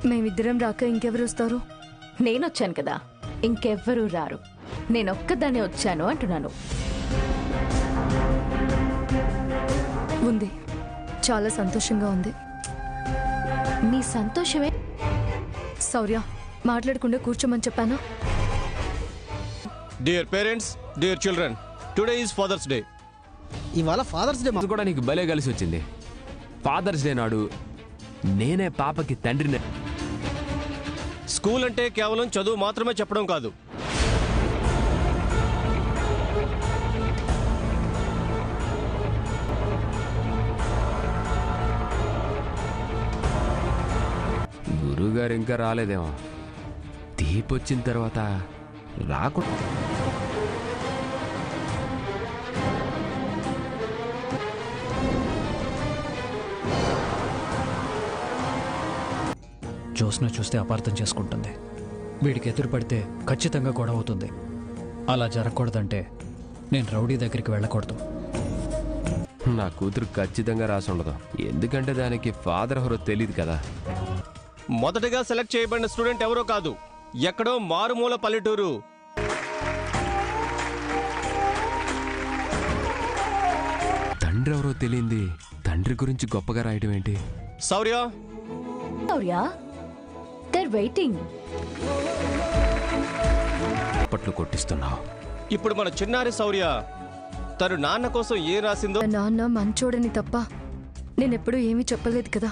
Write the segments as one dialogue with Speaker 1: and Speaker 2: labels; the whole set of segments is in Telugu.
Speaker 1: మేమిద్దరం రాక ఇంకెవరు వస్తారు?
Speaker 2: నేనొచ్చాను కదా, ఇంకెవ్వరూ రారు. నేనొక్కదాన్నే వచ్చాను అంటున్నాను.
Speaker 1: ఉంది, చాలా సంతోషంగా ఉంది.
Speaker 2: నీ సంతోషమే.
Speaker 1: శౌర్య, మాట్లాడకుండా కూర్చోమని చెప్పానా?
Speaker 3: Dear parents, dear children, today is Father's Day.
Speaker 4: ఇవాళ ఫాదర్స్ డే
Speaker 5: కూడా నీకు భలే కలిసి వచ్చింది. ఫాదర్స్ డే నాడు నేనే పాపకి తండ్రిని.
Speaker 3: స్కూల్ అంటే కేవలం చదువు మాత్రమే చెప్పడం కాదు.
Speaker 5: గురువుగారు ఇంకా రాలేదేమో. దీప్ వచ్చిన తర్వాత రాకుండా.
Speaker 4: జోస్న చూస్తే అపార్థం చేసుకుంటుంది. వీడికి ఎదురు పడితే ఖచ్చితంగా గొడవ అవుతుంది. అలా జరగకూడదంటే నేను రౌడీ దగ్గరికి వెళ్ళకూడదు.
Speaker 5: నా కూతురు ఖచ్చితంగా రాసి ఉండదు, ఎందుకంటే దానికి ఫాదర్ ఎవరో తెలియదు కదా.
Speaker 3: మొదటగా సెలెక్ట్ చేయబడిన స్టూడెంట్ ఎవరో కాదు, ఎక్కడో మారుమూల పల్లెటూరు
Speaker 5: తండ్రి ఎవరో తెలియంది తండ్రి గురించి గొప్పగా రాయడం ఏంటి?
Speaker 3: శౌర్య,
Speaker 2: they're waiting.
Speaker 5: అప్పట్లో కొట్టిస్తున్నావు.
Speaker 3: ఇప్పుడు మన చిన్నారి శౌర్య తను నాన్న కోసం ఏం రాసిందో.
Speaker 1: నాన్న మంచోడని తప్ప నేనెప్పుడూ ఏమీ చెప్పలేదు కదా.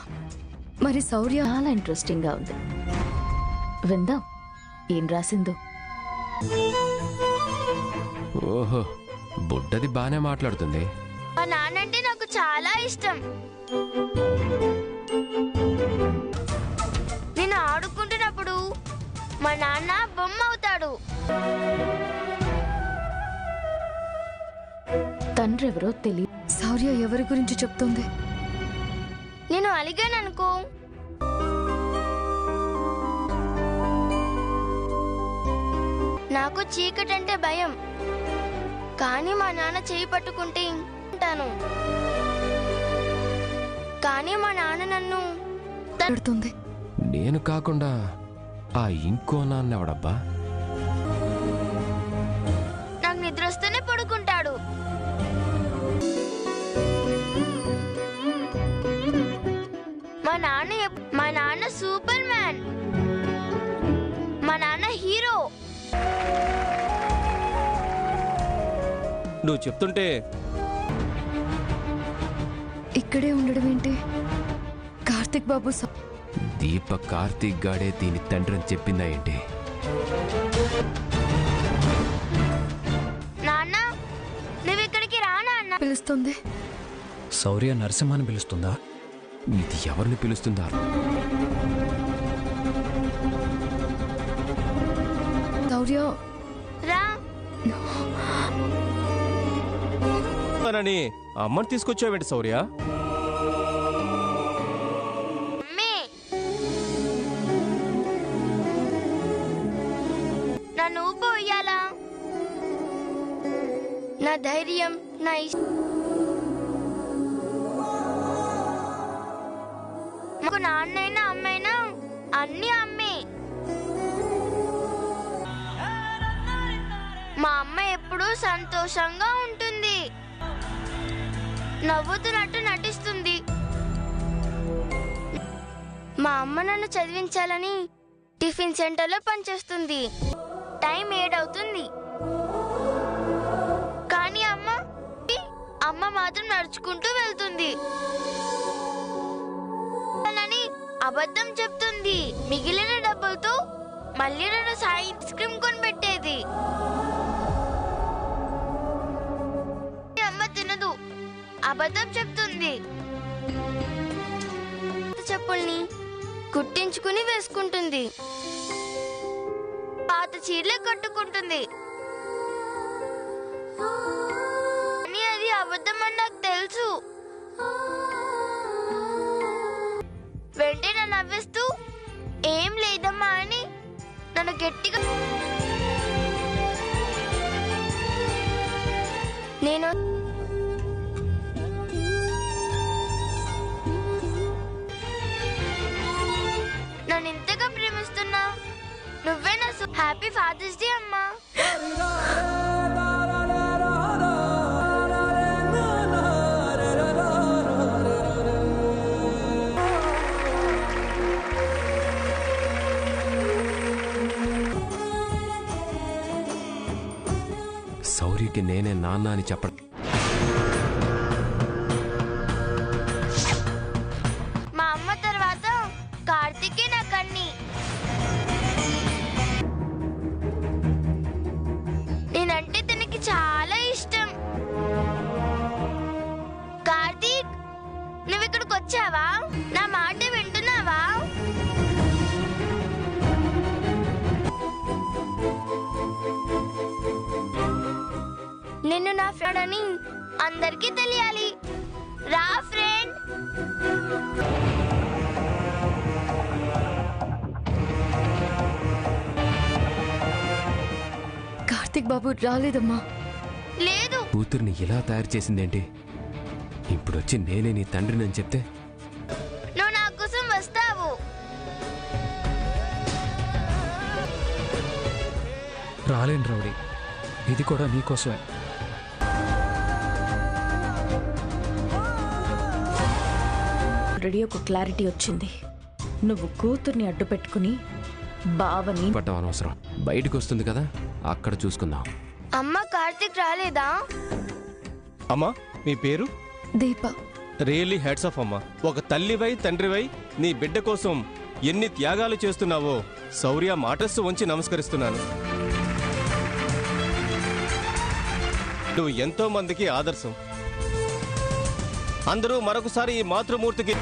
Speaker 1: మరి శౌర్య
Speaker 2: చాలా ఇంట్రెస్టింగ్ గా ఉంది, విందాం ఏం రాసిందో.
Speaker 5: ఓహో, బుడ్డది బానే మాట్లాడుతుంది.
Speaker 6: మా నాన్నంటే నాకు చాలా ఇష్టం. నేను ఆడుకుంటున్నప్పుడు మా నాన్న బొమ్మ అవుతాడు.
Speaker 2: తండ్రి ఎవరో తెలియదు.
Speaker 1: శౌర్య ఎవరి గురించి చెప్తుంది?
Speaker 6: నేను అలిగాననుకో, నాకు చీకటంటే భయం. కానీ మా నాన్న చేయి పట్టుకుంటే ఉంటాను. కానీ మా నాన్న నన్ను
Speaker 1: పెడుతుంది.
Speaker 5: నేను కాకుండా ఆ ఇంకో నాన్న ఎవడబ్బా?
Speaker 6: నాకు నిద్ర వస్తేనే పడుకుంటాడు. మా నాన్న సూపర్ మ్యాన్. మా నాన్న హీరో.
Speaker 3: నువ్వు చెప్తుంటే
Speaker 1: ఇక్కడే ఉండడం ఏంటి? కార్తిక్ బాబు
Speaker 5: దీప కార్తీక్ గాడే దీని తండ్రి అని చెప్పిందా ఏంటి?
Speaker 6: నాన్న, నువ్వు ఇక్కడికి రా నాన్న.
Speaker 1: పిలుస్తుంది.
Speaker 4: శౌర్య నరసింహాన్ని పిలుస్తుందా?
Speaker 5: ఇది ఎవరిని పిలుస్తుందా?
Speaker 1: శౌర్య
Speaker 6: రా.
Speaker 3: అని అమ్మని తీసుకొచ్చావేంటి శౌర్య?
Speaker 6: అమ్మే, నన్ను పోయాలా? నా ధైర్యం, నా మాకు నాన్నైనా అమ్మైనా అన్ని అమ్మే. మా అమ్మ ఎప్పుడూ సంతోషంగా ఉంటుంది, నవ్వుతున్నట్టు నటిస్తుంది. మా అమ్మ నన్ను చదివించాలని టిఫిన్ సెంటర్లో పనిచేస్తుంది. టైం 7 అవుతుంది. కానీ అమ్మ మాత్రం నడుచుకుంటూ వెళ్తుంది. అని అబద్ధం చెప్తుంది. మిగిలిన డబ్బులతో మళ్ళీ నన్ను ఐస్ క్రీమ్ కొనిపెట్టేది. అమ్మ తినదు, అబద్ధం చెప్తుంది. చెప్పుల్ని కుట్టించుకుని వేసుకుంటుంది. పాత చీరలే కట్టుకుంటుంది. కానీ అది అబద్ధం అని నాకు తెలుసు. వెంటనే నవ్విస్తూ ఏం లేదమ్మా అని నన్ను గట్టిగా నేను నన్ను ఇంత హ్యాపీ ఫాదర్స్ డే అమ్మా.
Speaker 5: సౌర్యకి నేనే నాన్న అని చెప్పడం
Speaker 6: మా అమ్మ తర్వాత కార్తీకే నాకన్నీ. నేనంటే తనకి చాలా ఇష్టం. కార్తీక్, నువ్వు ఇక్కడికి వచ్చావా? నా మాట వింటున్నావా? నిన్ను నా ఫ్రెండ్ అని అందరికీ తెలియాలి. రా ఫ్రెండ్.
Speaker 1: కార్తీక్ బాబు రాలేదమ్మా.
Speaker 6: లేదు,
Speaker 5: కూతుర్ని ఇలా తయారు చేసిందేంటి? ఇప్పుడు వచ్చి నేనే నీ తండ్రిని అని చెప్తే
Speaker 6: నువ్వు నా కోసం వస్తావు.
Speaker 4: రాలేను రౌడీ, ఇది కూడా నీకోసమే.
Speaker 2: ఆల్రెడీ ఒక క్లారిటీ వచ్చింది. నువ్వు కూతుర్ని అడ్డు పెట్టుకుని బావని
Speaker 5: పట్టం అనవసరం. బయటకు వస్తుంది కదా, అక్కడ చూసుకుందాం.
Speaker 6: అమ్మ, కార్తీక్ రాలేదా?
Speaker 3: అమ్మా, మీ పేరు?
Speaker 1: దీప.
Speaker 3: రియల్లీ హ్యాట్స్ ఆఫ్ అమ్మా. ఒక తల్లివై తండ్రివై నీ బిడ్డ కోసం ఎన్ని త్యాగాలు చేస్తున్నావో శౌర్య మాటస్సు వంచి నమస్కరిస్తున్నాను. నువ్వు ఎంతో మందికి ఆదర్శం. అందరూ మరొకసారి ఈ మాతృమూర్తికి